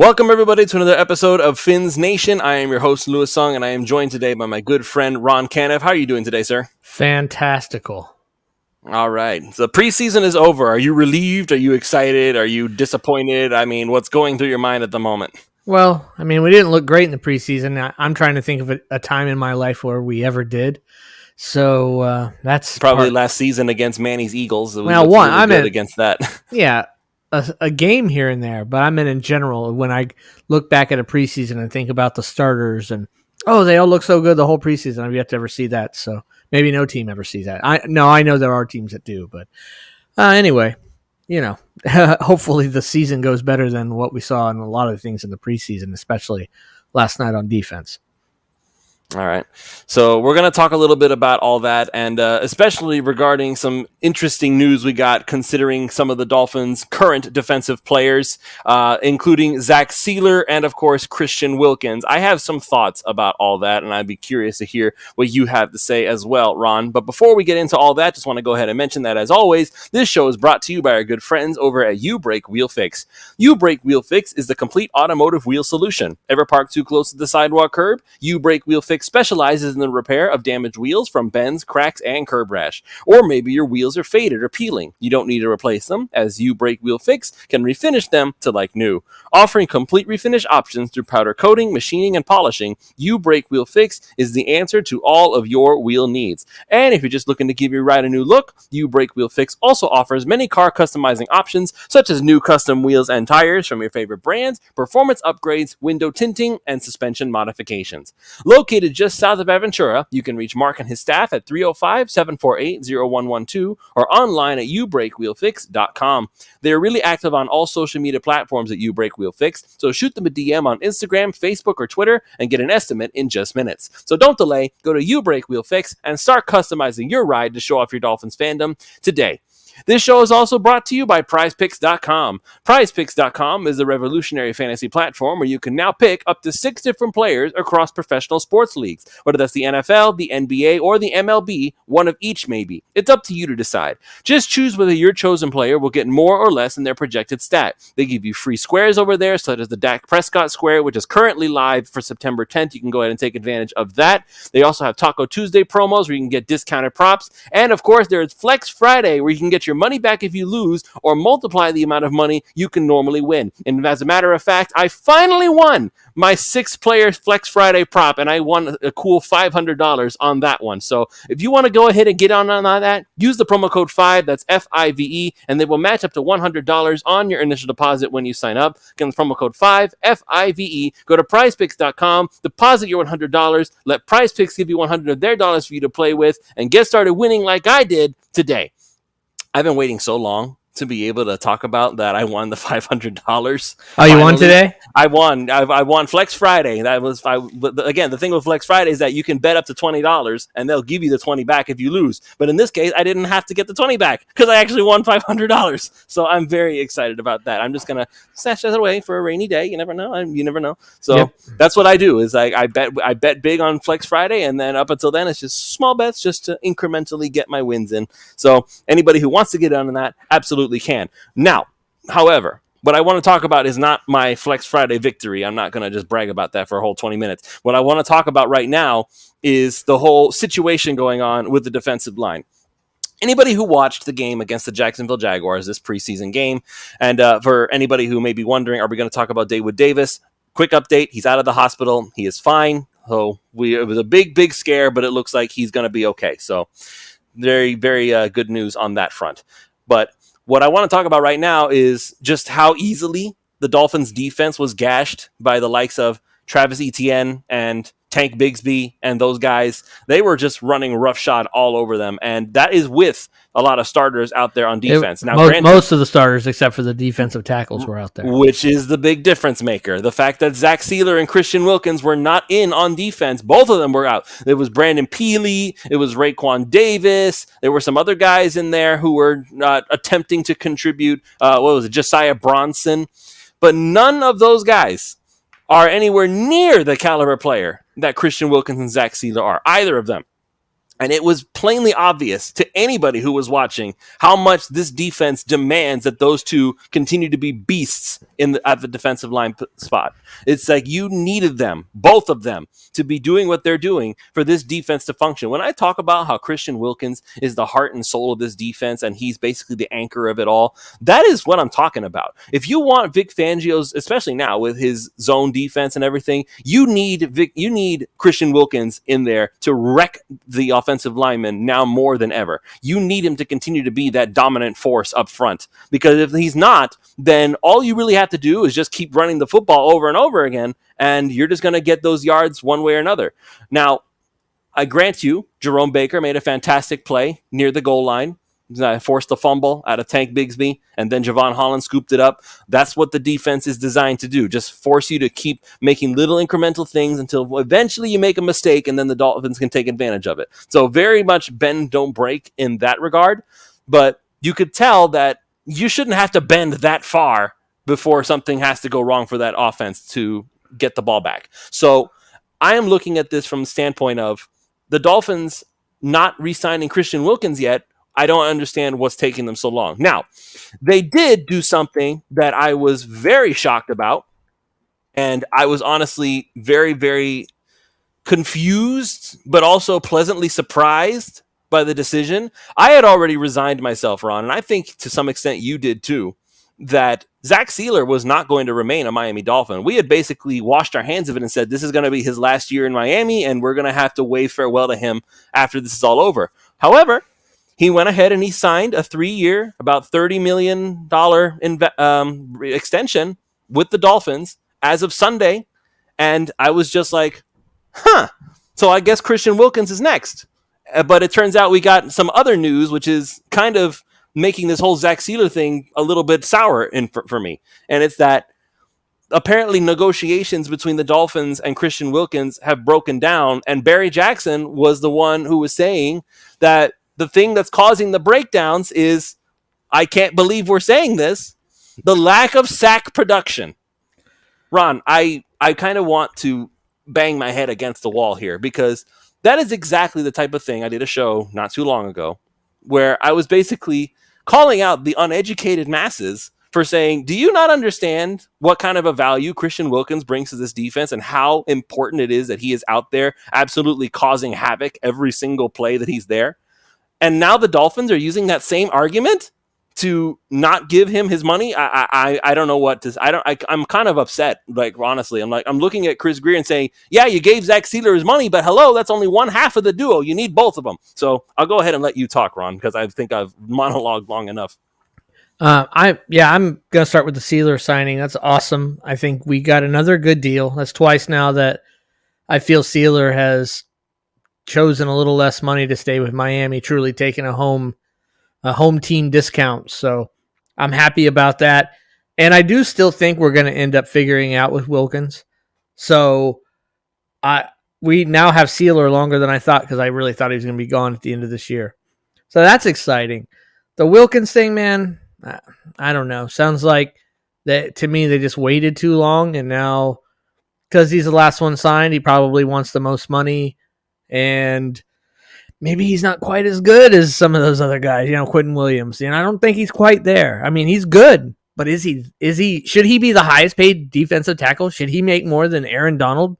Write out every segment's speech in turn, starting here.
Welcome, everybody, to another episode of Fins Nation. I am your host, Louis Sung, and I am joined today by my good friend, Ron Canniff. How are you doing today, sir? Fantastical. All right. So the preseason is over. Are you relieved? Are you excited? Are you disappointed? I mean, what's going through your mind at the moment? Well, I mean, we didn't look great in the preseason. I'm trying to think of a time in my life where we ever did. So that's Probably last season against Manny's Eagles. We well, looked one, really I good meant, against that. yeah, a game here and there, but I meant in general, when I look back at a preseason and think about the starters and, oh, they all look so good the whole preseason. I've yet to ever see that. So maybe no team ever sees that. I know there are teams that do, but anyway, hopefully the season goes better than what we saw in a lot of things in the preseason, especially last night on defense. All right. So we're going to talk a little bit about all that, and especially regarding some interesting news we got considering some of the Dolphins' current defensive players, including Zach Sieler and, of course, Christian Wilkins. I have some thoughts about all that, and I'd be curious to hear what you have to say as well, Ron. But before we get into all that, just want to go ahead and mention that, as always, this show is brought to you by our good friends over at U-Brake Wheel Fix. U-Brake Wheel Fix is the complete automotive wheel solution. Ever parked too close to the sidewalk curb? U-Brake Wheel Fix specializes in the repair of damaged wheels from bends, cracks, and curb rash. Or maybe your wheels are faded or peeling. You don't need to replace them, as U-Brake Wheel Fix can refinish them to like new. Offering complete refinish options through powder coating, machining, and polishing, U-Brake Wheel Fix is the answer to all of your wheel needs. And if you're just looking to give your ride a new look, U-Brake Wheel Fix also offers many car customizing options, such as new custom wheels and tires from your favorite brands, performance upgrades, window tinting, and suspension modifications. Located just south of Aventura, you can reach Mark and his staff at 305-748-0112 or online at ubrakewheelfix.com. They are really active on all social media platforms at U-Brake Wheel Fix, so shoot them a DM on Instagram, Facebook, or Twitter and get an estimate in just minutes. So don't delay, go to U-Brake Wheel Fix and start customizing your ride to show off your Dolphins fandom today. This show is also brought to you by PrizePicks.com. PrizePicks.com is a revolutionary fantasy platform where you can now pick up to 6 different players across professional sports leagues. Whether that's the NFL, the NBA, or the MLB, one of each maybe. It's up to you to decide. Just choose whether your chosen player will get more or less in their projected stat. They give you free squares over there, such as the Dak Prescott square, which is currently live for September 10th. You can go ahead and take advantage of that. They also have Taco Tuesday promos where you can get discounted props. And of course, there's Flex Friday where you can get your money back if you lose or multiply the amount of money you can normally win. And as a matter of fact, I finally won my 6-player Flex Friday prop, and I won a cool $500 on that one. So if you want to go ahead and get on that, use the promo code 5, that's FIVE, and they will match up to $100 on your initial deposit when you sign up. Again, the promo code 5, FIVE. Go to PrizePicks.com, deposit your $100, let PrizePicks give you $100 of their dollars for you to play with, and get started winning like I did today. I've been waiting so long to be able to talk about that. I won the $500. Oh, you won today? I won. I won Flex Friday. Again, the thing with Flex Friday is that you can bet up to $20 and they'll give you the 20 back if you lose. But in this case, I didn't have to get the 20 back because I actually won $500. So I'm very excited about that. I'm just gonna stash that away for a rainy day. You never know. You never know. So That's what I do. Is I bet big on Flex Friday, and then up until then, it's just small bets just to incrementally get my wins in. So anybody who wants to get on that, absolutely can. Now, however, what I want to talk about is not my Flex Friday victory. I'm not going to just brag about that for a whole 20 minutes. What I want to talk about right now is the whole situation going on with the defensive line. Anybody who watched the game against the Jacksonville Jaguars, this preseason game, and for anybody who may be wondering, are we going to talk about David Davis? Quick update, he's out of the hospital. He is fine. So it was a big scare, but it looks like he's going to be okay. So very, very good news on that front. But what I want to talk about right now is just how easily the Dolphins' defense was gashed by the likes of Travis Etienne and Tank Bigsby and those guys. They were just running roughshod all over them, and that is with a lot of starters out there on defense. Now, most of the starters, except for the defensive tackles, were out there. Which is the big difference maker. The fact that Zach Sieler and Christian Wilkins were not in on defense. Both of them were out. It was Brandon Peely. It was Raekwon Davis. There were some other guys in there who were attempting to contribute. Josiah Bronson. But none of those guys are anywhere near the caliber player that Christian Wilkins and Zach Sieler are. Either of them. And it was plainly obvious to anybody who was watching how much this defense demands that those two continue to be beasts at the defensive line spot. It's like you needed them, both of them, to be doing what they're doing for this defense to function. When I talk about how Christian Wilkins is the heart and soul of this defense and he's basically the anchor of it all, that is what I'm talking about. If you want Vic Fangio's, especially now with his zone defense and everything, you need Christian Wilkins in there to wreck the offensive lineman now more than ever. You need him to continue to be that dominant force up front, because if he's not, then all you really have to do is just keep running the football over and over again, and you're just going to get those yards one way or another. Now, I grant you, Jerome Baker made a fantastic play near the goal line. Forced a fumble out of Tank Bigsby, and then Javon Holland scooped it up. That's what the defense is designed to do. Just force you to keep making little incremental things until eventually you make a mistake, and then the Dolphins can take advantage of it. So very much bend, don't break in that regard. But you could tell that you shouldn't have to bend that far before something has to go wrong for that offense to get the ball back. So I am looking at this from the standpoint of the Dolphins not re-signing Christian Wilkins yet. I don't understand what's taking them so long. Now, they did do something that I was very shocked about, and I was honestly very, very confused, but also pleasantly surprised by the decision. I had already resigned myself, Ron, and I think to some extent you did too, that Zach Sieler was not going to remain a Miami Dolphin. We had basically washed our hands of it and said this is going to be his last year in Miami, and we're going to have to wave farewell to him after this is all over. However, he went ahead and he signed a 3-year, about $30 million extension with the Dolphins as of Sunday. And I was just like, so I guess Christian Wilkins is next. But it turns out we got some other news, which is kind of making this whole Zach Sieler thing a little bit sour for me. And it's that apparently negotiations between the Dolphins and Christian Wilkins have broken down. And Barry Jackson was the one who was saying that the thing that's causing the breakdowns is, I can't believe we're saying this, the lack of sack production. Ron, I kind of want to bang my head against the wall here, because that is exactly the type of thing. I did a show not too long ago where I was basically calling out the uneducated masses for saying, do you not understand what kind of a value Christian Wilkins brings to this defense and how important it is that he is out there absolutely causing havoc every single play that he's there? And now the Dolphins are using that same argument to not give him his money. I don't know what to. I'm kind of upset. Like, honestly, I'm looking at Chris Greer and saying, yeah, you gave Zach Sieler his money, but hello, that's only one half of the duo. You need both of them. So I'll go ahead and let you talk, Ron, because I think I've monologued long enough. I'm gonna start with the Sieler signing. That's awesome. I think we got another good deal. That's twice now that I feel Sieler has chosen a little less money to stay with Miami, truly taking a home team discount. So I'm happy about that. And I do still think we're going to end up figuring out with Wilkins. So we now have Sieler longer than I thought, because I really thought he was going to be gone at the end of this year. So that's exciting. The Wilkins thing, man, I don't know. Sounds like that to me, they just waited too long. And now, because he's the last one signed, he probably wants the most money. And maybe he's not quite as good as some of those other guys, Quentin Williams. I don't think he's quite there. I mean, he's good, but is he? Should he be the highest paid defensive tackle? Should he make more than Aaron Donald?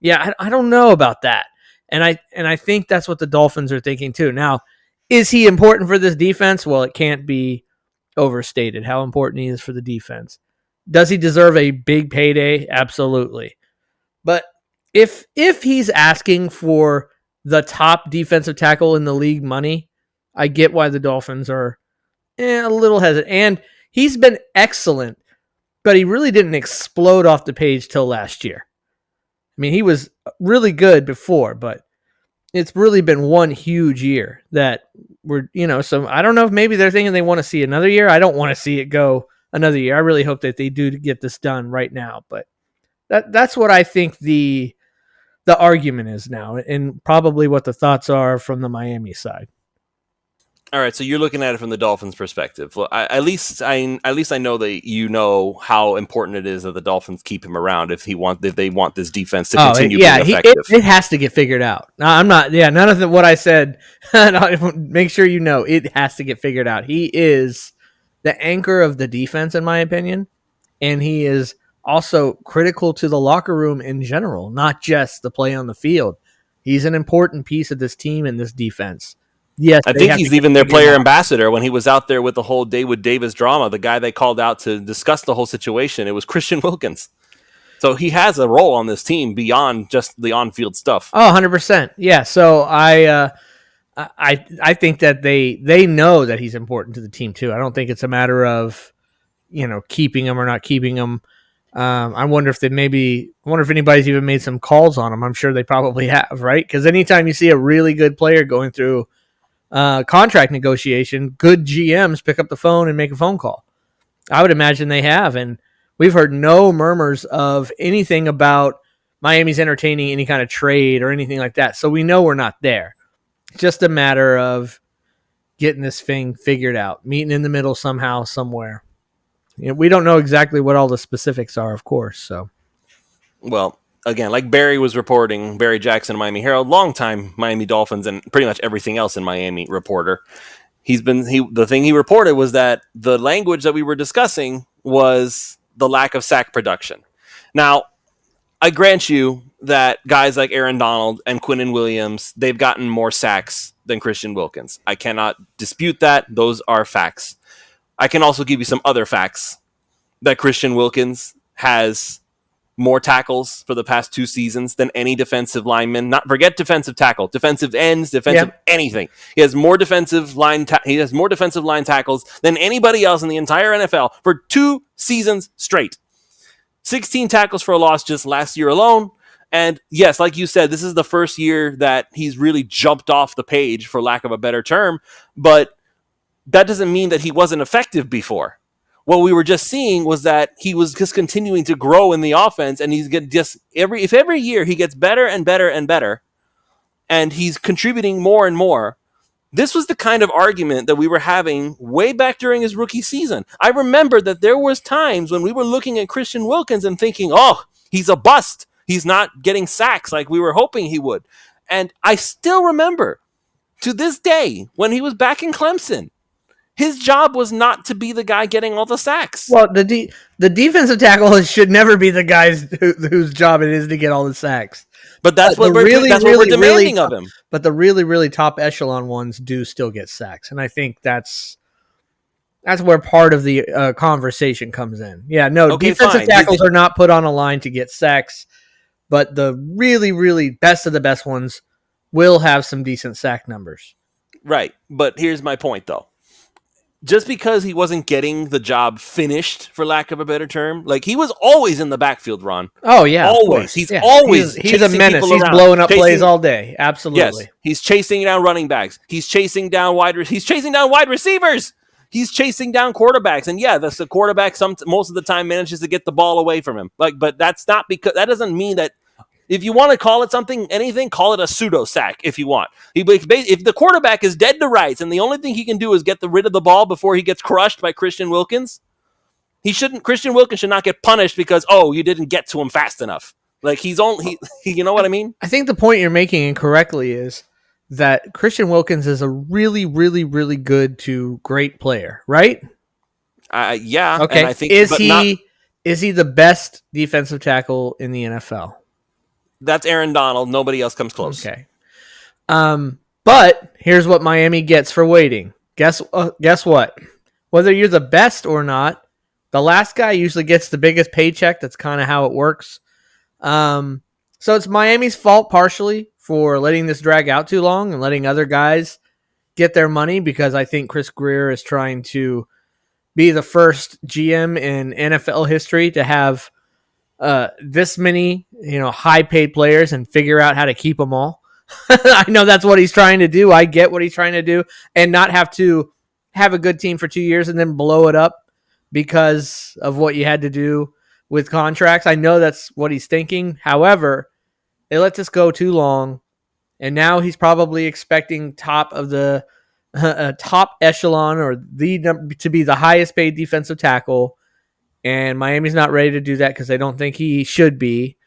Yeah, I don't know about that. And I think that's what the Dolphins are thinking too. Now, is he important for this defense? Well, it can't be overstated how important he is for the defense. Does he deserve a big payday? Absolutely. But if he's asking for the top defensive tackle in the league money, I get why the Dolphins are a little hesitant. And he's been excellent, but he really didn't explode off the page till last year. I mean, he was really good before, but it's really been one huge year that so I don't know if maybe they're thinking they want to see another year. I don't want to see it go another year. I really hope that they do get this done right now, but that's what I think the argument is now, and probably what the thoughts are from the Miami side. All right, so you're looking at it from the Dolphins' perspective. Well, at least I know that you know how important it is that the Dolphins keep him around if they want this defense to continue being effective. It has to get figured out. No, I'm not. Yeah, none of what I said. Make sure you know it has to get figured out. He is the anchor of the defense, in my opinion, and he is also critical to the locker room in general, not just the play on the field. He's an important piece of this team and this defense. Yes, I think he's even their player ambassador. When he was out there with the whole David Davis drama, the guy they called out to discuss the whole situation, it was Christian Wilkins. So he has a role on this team beyond just the on-field stuff. Oh, 100%. Yeah, so I think that they know that he's important to the team too. I don't think it's a matter of, keeping him or not keeping him. I wonder if anybody's even made some calls on him. I'm sure they probably have, right? Because anytime you see a really good player going through contract negotiation, good GMs pick up the phone and make a phone call. I would imagine they have, and we've heard no murmurs of anything about Miami's entertaining any kind of trade or anything like that. So we know we're not there. It's just a matter of getting this thing figured out, meeting in the middle somehow, somewhere. We don't know exactly what all the specifics are, of course. So, well, again, like Barry was reporting, Barry Jackson, Miami Herald, longtime Miami Dolphins and pretty much everything else in Miami reporter. The thing he reported was that the language that we were discussing was the lack of sack production. Now, I grant you that guys like Aaron Donald and Quinnen Williams, they've gotten more sacks than Christian Wilkins. I cannot dispute that. Those are facts. I can also give you some other facts that Christian Wilkins has more tackles for the past 2 seasons than any defensive lineman. Not forget defensive tackle, defensive ends, anything. He has more defensive line tackles than anybody else in the entire NFL for 2 seasons straight. 16 tackles for a loss just last year alone. And yes, like you said, this is the first year that he's really jumped off the page, for lack of a better term, but that doesn't mean that he wasn't effective before. What we were just seeing was that he was just continuing to grow in the offense, and he's every year he gets better and better and better, and he's contributing more and more. This was the kind of argument that we were having way back during his rookie season. I remember that there was times when we were looking at Christian Wilkins and thinking, oh, he's a bust. He's not getting sacks like we were hoping he would. And I still remember, to this day, when he was back in Clemson, his job was not to be the guy getting all the sacks. Well, the defensive tackle should never be the guys whose job it is to get all the sacks. But that's what we're demanding of him. But the really, really top echelon ones do still get sacks, and I think that's where part of the conversation comes in. Yeah, no, okay, defensive tackles are not put on a line to get sacks, but the really, really best of the best ones will have some decent sack numbers. Right, but here's my point, though. Just because he wasn't getting the job finished, for lack of a better term, like he was always in the backfield, Ron. Oh yeah, always. He's always he's a menace. He's blowing up plays all day. Absolutely. Yes, he's chasing down running backs. He's chasing down wide receivers. He's chasing down quarterbacks, and yeah, the quarterback most of the time manages to get the ball away from him. But that's not because that doesn't mean that. If you want to call it anything, call it a pseudo sack if you want. If the quarterback is dead to rights and the only thing he can do is get rid of the ball before he gets crushed by Christian Wilkins, Christian Wilkins should not get punished because, you didn't get to him fast enough. Like you know what I mean? I think the point you're making incorrectly is that Christian Wilkins is a really, really, really good to great player, right? Yeah. Okay. And I think, is he the best defensive tackle in the NFL? That's Aaron Donald. Nobody else comes close. Okay. But here's what Miami gets for waiting. Guess what? Whether you're the best or not, the last guy usually gets the biggest paycheck. That's kind of how it works. So it's Miami's fault partially for letting this drag out too long and letting other guys get their money, because I think Chris Greer is trying to be the first GM in NFL history to have this many, high paid players and figure out how to keep them all. I know that's what he's trying to do. I get what he's trying to do, and not have to have a good team for 2 years and then blow it up because of what you had to do with contracts. I know that's what he's thinking. However, they let this go too long, and now he's probably expecting top of the a top echelon or to be the highest paid defensive tackle. And Miami's not ready to do that because they don't think he should be.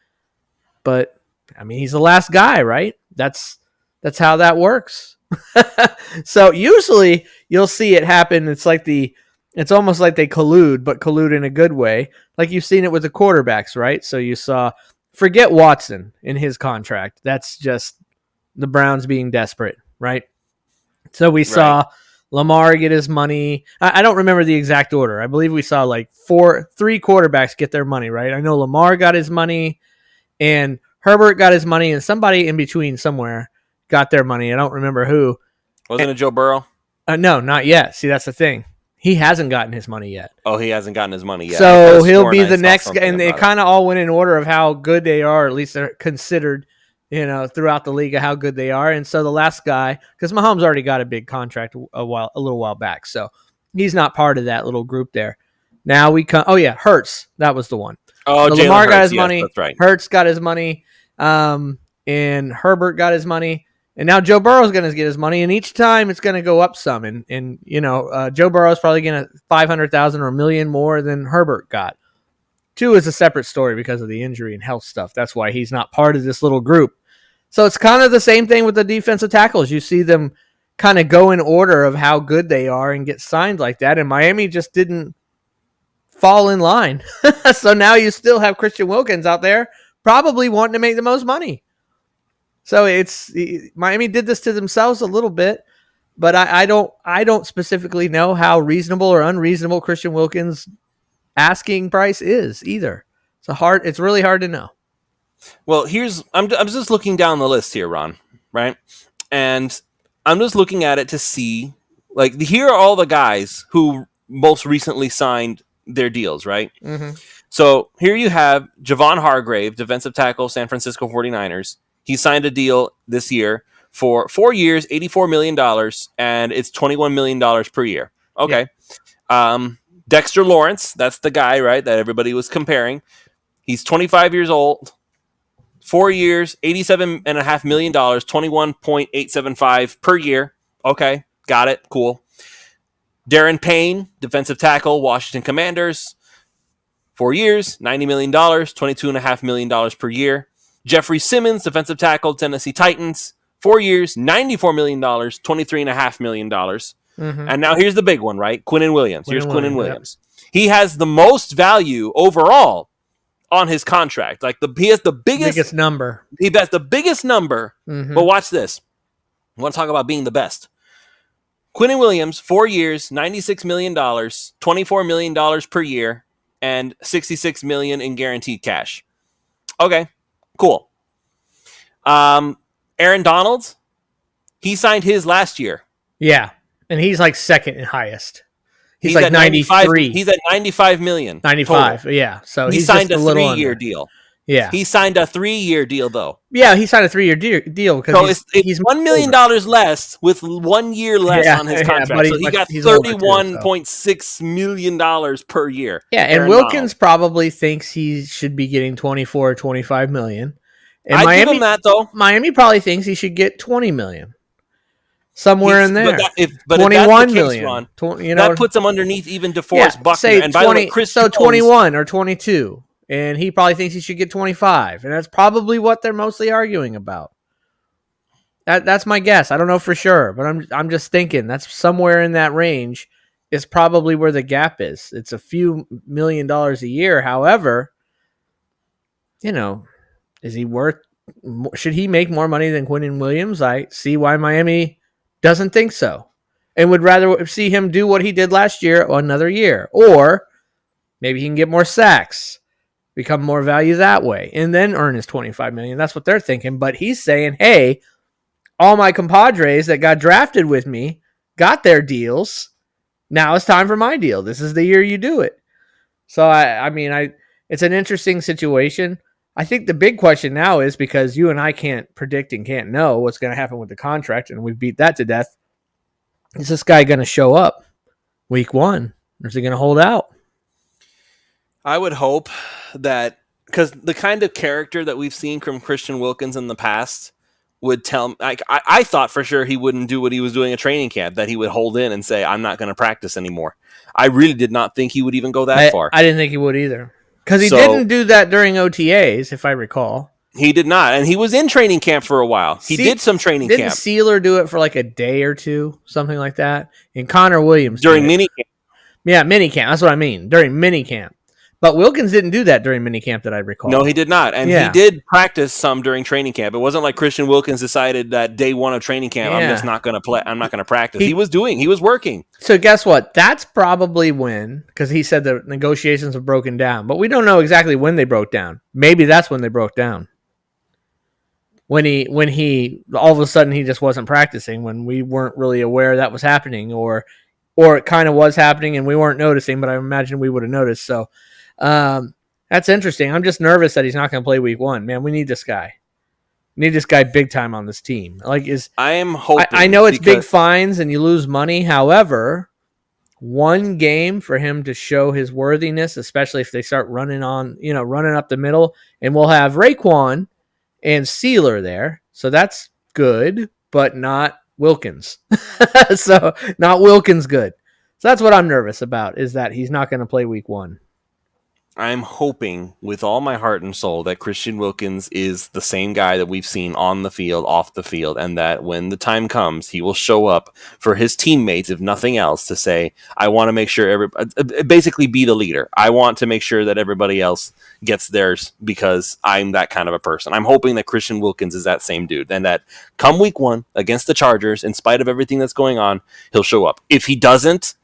But I mean, he's the last guy, right? That's how that works. So usually you'll see it happen. It's almost like they collude, but collude in a good way. Like you've seen it with the quarterbacks, right? So you saw, forget Watson in his contract. That's just the Browns being desperate, right? So we saw Lamar get his money. I don't remember the exact order. I believe we saw like three quarterbacks get their money, right? I know Lamar got his money and Herbert got his money and somebody in between somewhere got their money. I don't remember who. Wasn't it Joe Burrow? No, not yet. See, that's the thing. He hasn't gotten his money yet. Oh, he hasn't gotten his money yet. So he'll be the next guy. And they kind of all went in order of how good they are, or at least they're considered, throughout the league of how good they are. And so the last guy, because Mahomes already got a big contract a little while back. So he's not part of that little group there. Now we come. Oh, yeah, Hurts. That was the one. Oh, so Lamar got his money. That's right. Hurts got his money. And Herbert got his money. And now Joe Burrow's going to get his money, and each time it's going to go up some. And Joe Burrow's probably going to $500,000 or $1 million more than Herbert got. Two is a separate story because of the injury and health stuff. That's why he's not part of this little group. So it's kind of the same thing with the defensive tackles. You see them kind of go in order of how good they are and get signed like that. And Miami just didn't fall in line. So now you still have Christian Wilkins out there probably wanting to make the most money. So Miami did this to themselves a little bit, but I don't specifically know how reasonable or unreasonable Christian Wilkins' asking price is either. It's really hard to know. Well, I'm just looking down the list here, Ron, right? And I'm just looking at it to see, like, here are all the guys who most recently signed their deals, right? Mm-hmm. So here you have Javon Hargrave, defensive tackle, San Francisco 49ers. He signed a deal this year for 4 years, $84 million, and it's $21 million per year. Okay. Yeah. Dexter Lawrence, that's the guy, right, that everybody was comparing. He's 25 years old, 4 years, $87.5 million, $21.875 per year. Okay, got it, cool. Darren Payne, defensive tackle, Washington Commanders, 4 years, $90 million, $22.5 million per year. Jeffrey Simmons, defensive tackle, Tennessee Titans, 4 years, $94 million, $23.5 million. Mm-hmm. And now here's the big one, right? Quinnen Williams. Here's Quinnen Williams. Yep. He has the most value overall on his contract. Like he has the biggest number. He has the biggest number. Mm-hmm. But watch this. I want to talk about being the best. Quinnen Williams, 4 years, $96 million, $24 million per year, and $66 million in guaranteed cash. Okay. Cool. Aaron Donald, he signed his last year. Yeah, and he's like second and highest. He's like 93. He's at $95 million. 95, total. Yeah. So he signed a 3-year deal. Yeah. He signed a 3-year deal, though. Yeah, he signed a 3-year deal because he's $1 million less with 1 year less on his contract. So he got $31.6 million per year. Yeah, and Wilkins probably thinks he should be getting 24 or 25 million. And I give him that, though. Miami probably thinks he should get 20 million. Somewhere in there. But 21 million. Ron, that puts him underneath even DeForest Buckner. Say and 20, by the way, Chris so 21 or 22. And he probably thinks he should get 25. And that's probably what they're mostly arguing about. That's my guess. I don't know for sure, but I'm just thinking that's somewhere in that range is probably where the gap is. It's a few $1 million a year. However, is he should he make more money than Quinnen Williams? I see why Miami doesn't think so and would rather see him do what he did last year another year. Or maybe he can get more sacks, become more value that way, and then earn his $25 million. That's what they're thinking. But he's saying, hey, all my compadres that got drafted with me got their deals. Now it's time for my deal. This is the year you do it. So, it's an interesting situation. I think the big question now is, because you and I can't predict and can't know what's going to happen with the contract, and we've beat that to death, is this guy going to show up week 1? Or is he going to hold out? I would hope that, because the kind of character that we've seen from Christian Wilkins in the past, would tell, like, I thought for sure he wouldn't do what he was doing at training camp, that he would hold in and say, I'm not going to practice anymore. I really did not think he would even go that far. I didn't think he would either. Because he didn't do that during OTAs, if I recall. He did not. And he was in training camp for a while. He did some training camp. Didn't Sieler do it for like a day or two? Something like that? And Connor Williams during minicamp. Yeah, minicamp. That's what I mean. During minicamp. But Wilkins didn't do that during minicamp that I recall. No, he did not. And he did practice some during training camp. It wasn't like Christian Wilkins decided that day one of training camp, I'm just not going to play. I'm not going to practice. He was working. So guess what? That's probably when, because he said the negotiations have broken down. But we don't know exactly when they broke down. Maybe that's when they broke down. When he all of a sudden he just wasn't practicing, when we weren't really aware that was happening, or it kind of was happening and we weren't noticing, but I imagine we would have noticed. So that's interesting. I'm just nervous that he's not going to play week one. Man, we need this guy. We need this guy big time on this team. I am hoping. I know it's big fines and you lose money. However, one game for him to show his worthiness, especially if they start running up the middle, and we'll have Raekwon and Sieler there. So that's good, but not Wilkins. So not Wilkins good. So that's what I'm nervous about, is that he's not going to play week one. I'm hoping with all my heart and soul that Christian Wilkins is the same guy that we've seen on the field, off the field, and that when the time comes, he will show up for his teammates, if nothing else, to say, I want to make sure basically be the leader. I want to make sure that everybody else gets theirs because I'm that kind of a person. I'm hoping that Christian Wilkins is that same dude, and that come week one against the Chargers, in spite of everything that's going on, he'll show up. If he doesn't,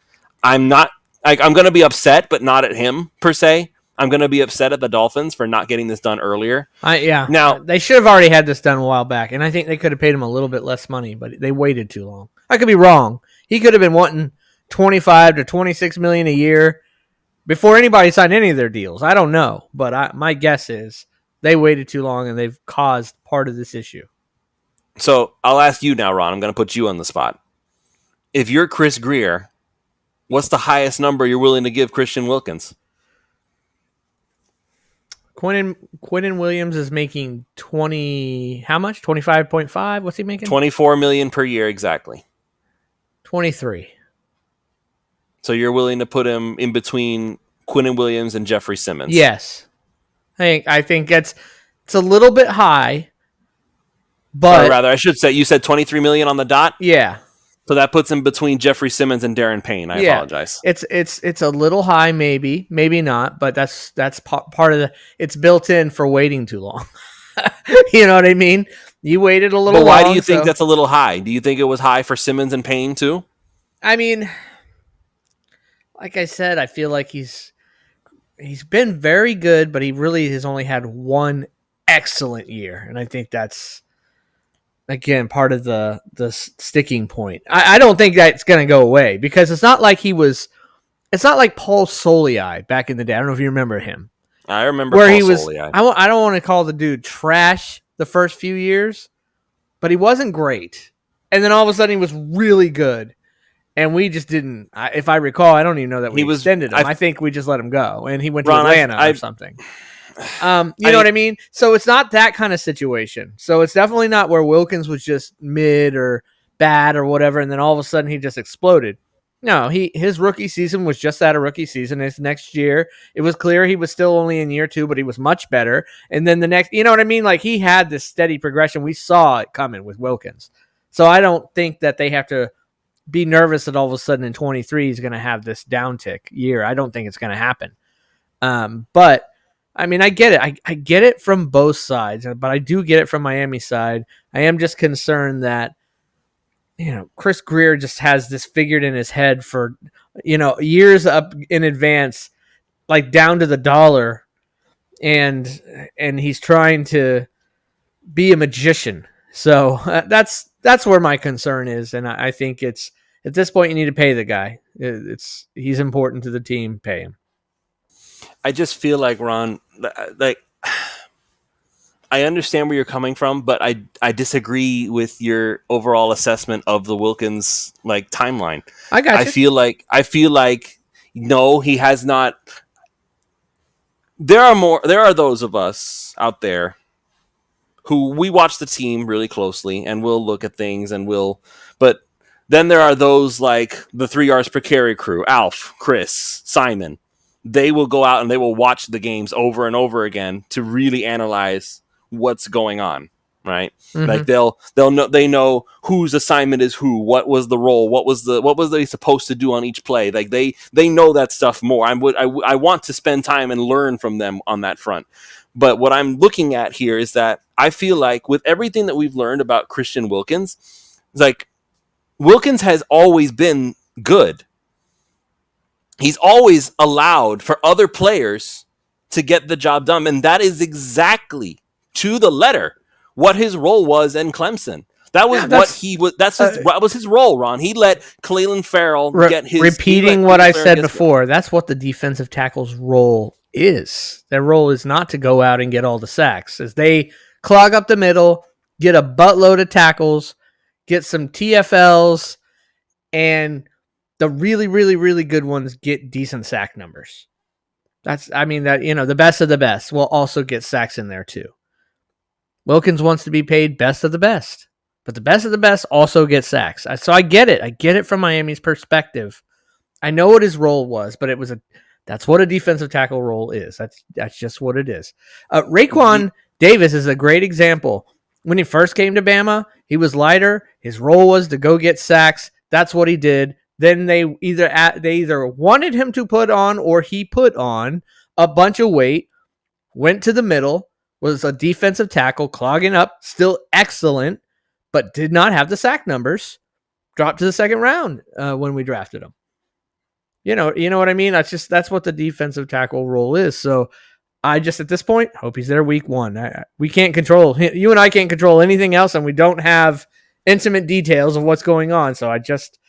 I'm going to be upset, but not at him per se. I'm going to be upset at the Dolphins for not getting this done earlier. Now, they should have already had this done a while back, and I think they could have paid him a little bit less money, but they waited too long. I could be wrong. He could have been wanting $25 to $26 million a year before anybody signed any of their deals. I don't know, but my guess is they waited too long, and they've caused part of this issue. So I'll ask you now, Ron. I'm going to put you on the spot. If you're Chris Grier, what's the highest number you're willing to give Christian Wilkins? Quinnen Williams is making 20. How much? 25.5. What's he making? $24 million per year, exactly. 23. So you're willing to put him in between Quinnen Williams and Jeffrey Simmons? Yes. I think it's a little bit high, but or rather, I should say, you said $23 million on the dot. Yeah. So that puts him between Jeffrey Simmons and Darren Payne. I apologize. It's a little high, maybe not, but that's part of it's built in for waiting too long. You know what I mean? You waited a little. But why do you think that's a little high? Do you think it was high for Simmons and Payne too? I mean, like I said, I feel like he's been very good, but he really has only had one excellent year, and I think that's, again, part of the sticking point. I don't think that's going to go away, because it's not like Paul Soliai back in the day. I don't know if you remember him. I remember where Paul Soliai. I don't want to call the dude trash the first few years, but he wasn't great. And then all of a sudden he was really good. And we just didn't, if I recall, I don't even know that we extended him. I think we just let him go, and he went to Atlanta or something. You know what I mean? So it's not that kind of situation. So it's definitely not where Wilkins was just mid or bad or whatever, and then all of a sudden he just exploded. No, his rookie season was just that, a rookie season. His next year, it was clear he was still only in year 2, but he was much better. And then the next, you know what I mean? Like, he had this steady progression. We saw it coming with Wilkins. So I don't think that they have to be nervous that all of a sudden in 23 he's going to have this downtick year. I don't think it's going to happen. But I mean, I get it. I get it from both sides, but I do get it from Miami's side. I am just concerned that, Chris Grier just has this figured in his head for, years up in advance, like down to the dollar, and he's trying to be a magician. So that's where my concern is, and I think it's, at this point, you need to pay the guy. He's important to the team. Pay him. I just feel like, Ron, like, I understand where you're coming from, but I disagree with your overall assessment of the Wilkins timeline. I got you. I feel like no, he has not. There are those of us out there who we watch the team really closely and we'll look at things but then there are those like the 3 yards per carry crew, Alf, Chris, Simon. They will go out and they will watch the games over and over again to really analyze what's going on, right? Mm-hmm. Like they know whose assignment is who, what was the role, what was they supposed to do on each play. Like they know that stuff more. I want to spend time and learn from them on that front. But what I'm looking at here is that I feel like with everything that we've learned about Christian Wilkins, it's like Wilkins has always been good. He's always allowed for other players to get the job done. And that is exactly to the letter what his role was in Clemson. That was what he was. That was his role, Ron. He let Clelin Ferrell get his. Repeating what I said before, that's what the defensive tackle's role is. Their role is not to go out and get all the sacks. As they clog up the middle, get a buttload of tackles, get some TFLs, and the really, really, really good ones get decent sack numbers. The best of the best will also get sacks in there too. Wilkins wants to be paid best of the best, but the best of the best also get sacks. So I get it. I get it from Miami's perspective. I know what his role was, but that's what a defensive tackle role is. That's just what it is. Raekwon Davis is a great example. When he first came to Bama, he was lighter. His role was to go get sacks. That's what he did. Then they either wanted him to put on or he put on a bunch of weight, went to the middle, was a defensive tackle, clogging up, still excellent, but did not have the sack numbers. Dropped to the second round when we drafted him. You know what I mean? That's what the defensive tackle role is. So I just at this point hope he's there week 1. We can't control you and I can't control anything else, and we don't have intimate details of what's going on. So I just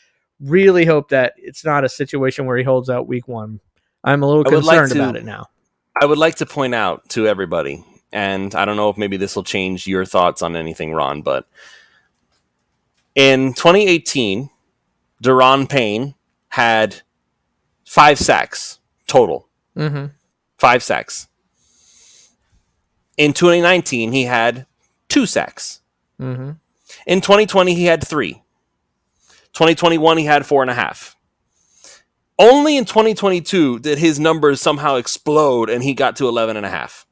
really hope that it's not a situation where he holds out week 1. I'm a little concerned about it now. I would like to point out to everybody, and I don't know if maybe this will change your thoughts on anything, Ron, but in 2018, Daron Payne had 5 sacks total. Mm-hmm. 5 sacks. In 2019, he had 2 sacks. Mm-hmm. In 2020, he had 3. 2021, he had 4.5. Only in 2022 did his numbers somehow explode and he got to 11.5.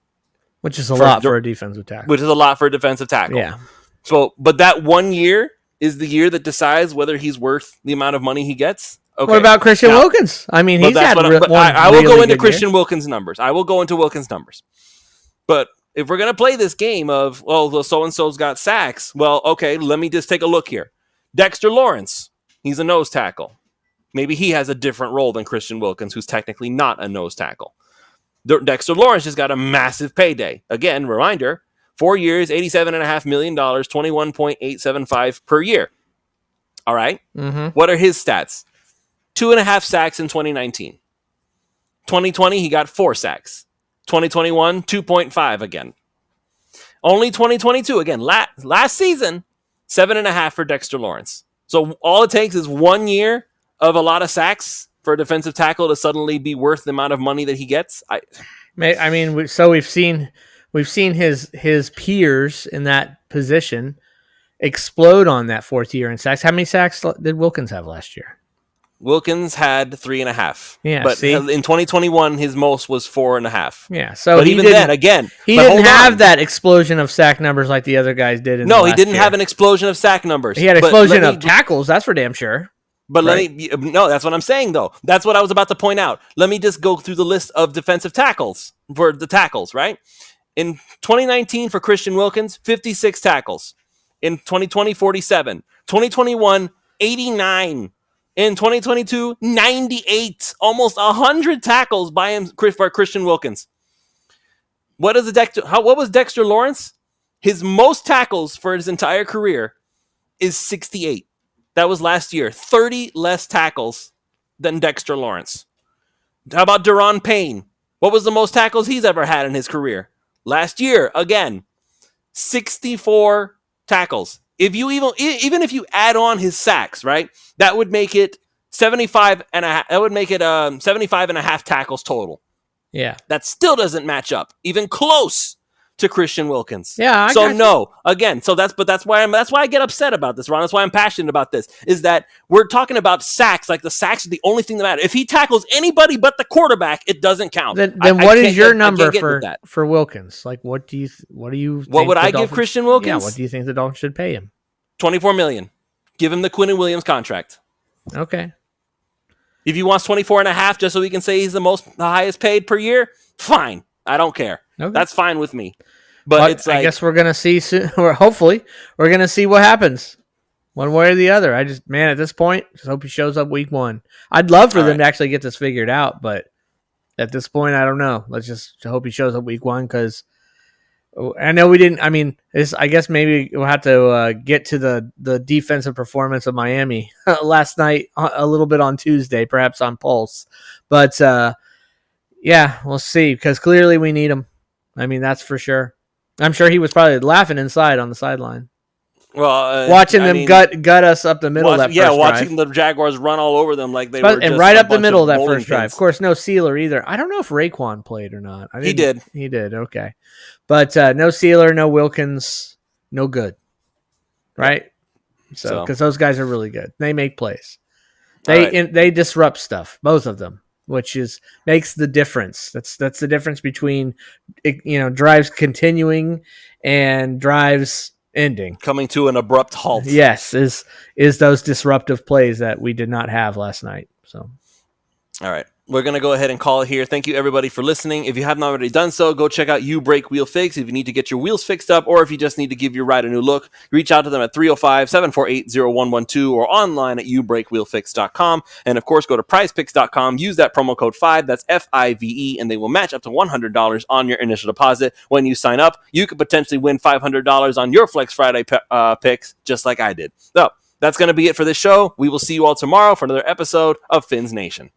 Which is a lot for a defensive tackle. Which is a lot for a defensive tackle. Yeah. So, but that 1 year is the year that decides whether he's worth the amount of money he gets. Okay. What about Christian Wilkins? I mean, he's had I will go into Christian Wilkins' numbers. I will go into Wilkins' numbers. But if we're going to play this game of, well, so-and-so's got sacks, well, okay, let me just take a look here. Dexter Lawrence, he's a nose tackle. Maybe he has a different role than Christian Wilkins, who's technically not a nose tackle. Dexter Lawrence just got a massive payday. Again, reminder, 4 years, $87.5 million, $21.875 per year. All right? Mm-hmm. What are his stats? 2.5 sacks in 2019. 2020, he got 4 sacks. 2021, 2.5 again. Only 2022, again, last season, 7.5 for Dexter Lawrence. So all it takes is 1 year of a lot of sacks for a defensive tackle to suddenly be worth the amount of money that he gets. So we've seen his peers in that position explode on that 4th year in sacks. How many sacks did Wilkins have last year? Wilkins had 3.5. Yeah, but in 2021, his most was 4.5. Yeah, so but even then, again, he didn't have that explosion of sack numbers like the other guys did. No, he didn't have an explosion of sack numbers. He had an explosion of tackles. That's for damn sure. But no, that's what I'm saying though. That's what I was about to point out. Let me just go through the list of defensive tackles for the tackles, right? In 2019 for Christian Wilkins, 56 tackles. In 2020, 47. 2021, 89. In 2022, 98. Almost 100 tackles by him for Christian Wilkins. What was Dexter Lawrence? His most tackles for his entire career is 68. That was last year. 30 less tackles than Dexter Lawrence. How about Daron Payne? What was the most tackles he's ever had in his career? Last year, again, 64 tackles. Even if you add on his sacks, right? That would make it 75 and a half. That would make it 75 and a half tackles total. Yeah. That still doesn't match up, even close to Christian Wilkins. Yeah, so no, again, so that's why I get upset about this, Ron. That's why I'm passionate about this. Is that we're talking about sacks, like the sacks are the only thing that matters. If he tackles anybody but the quarterback, it doesn't count. Then what is your number for Wilkins? Like, what would I give Christian Wilkins? Yeah, what do you think the Dolphins should pay him? $24 million. Give him the Quinnen Williams contract. Okay. If he wants 24.5 just so he can say he's the highest paid per year, fine. I don't care. Okay. That's fine with me. But it's like, I guess we're gonna see soon, or hopefully we're gonna see what happens, one way or the other. At this point, just hope he shows up week 1. I'd love for them to actually get this figured out, but at this point, I don't know. Let's just hope he shows up week 1 because I know we didn't. I mean, I guess maybe we'll have to get to the defensive performance of Miami last night, a little bit on Tuesday, perhaps on Pulse. But yeah, we'll see because clearly we need him. I mean, that's for sure. I'm sure he was probably laughing inside on the sideline. Well, watching them gut us up the middle of that first drive. Watching the Jaguars run all over them like they were just right up the middle of that first drive. Of course, no Sieler either. I don't know if Raekwon played or not. He did. He did, okay. But no Sieler, no Wilkins, no good. Right? So because those guys are really good. They make plays. They disrupt stuff, both of them, which makes the difference. That's the difference between drives continuing and drives ending, coming to an abrupt halt. Yes, is those disruptive plays that we did not have last night. So, all right, we're gonna go ahead and call it here. Thank you everybody for listening. If you have not already done so, go check out You Break Wheel Fix. If you need to get your wheels fixed up, or if you just need to give your ride a new look, reach out to them at 305-748-0112 or online at youbreakwheelfix.com. And of course, go to prizepicks.com. Use that promo code 5. That's FIVE, and they will match up to $100 on your initial deposit when you sign up. You could potentially win $500 on your Flex Friday picks, just like I did. So that's going to be it for this show. We will see you all tomorrow for another episode of Fins Nation.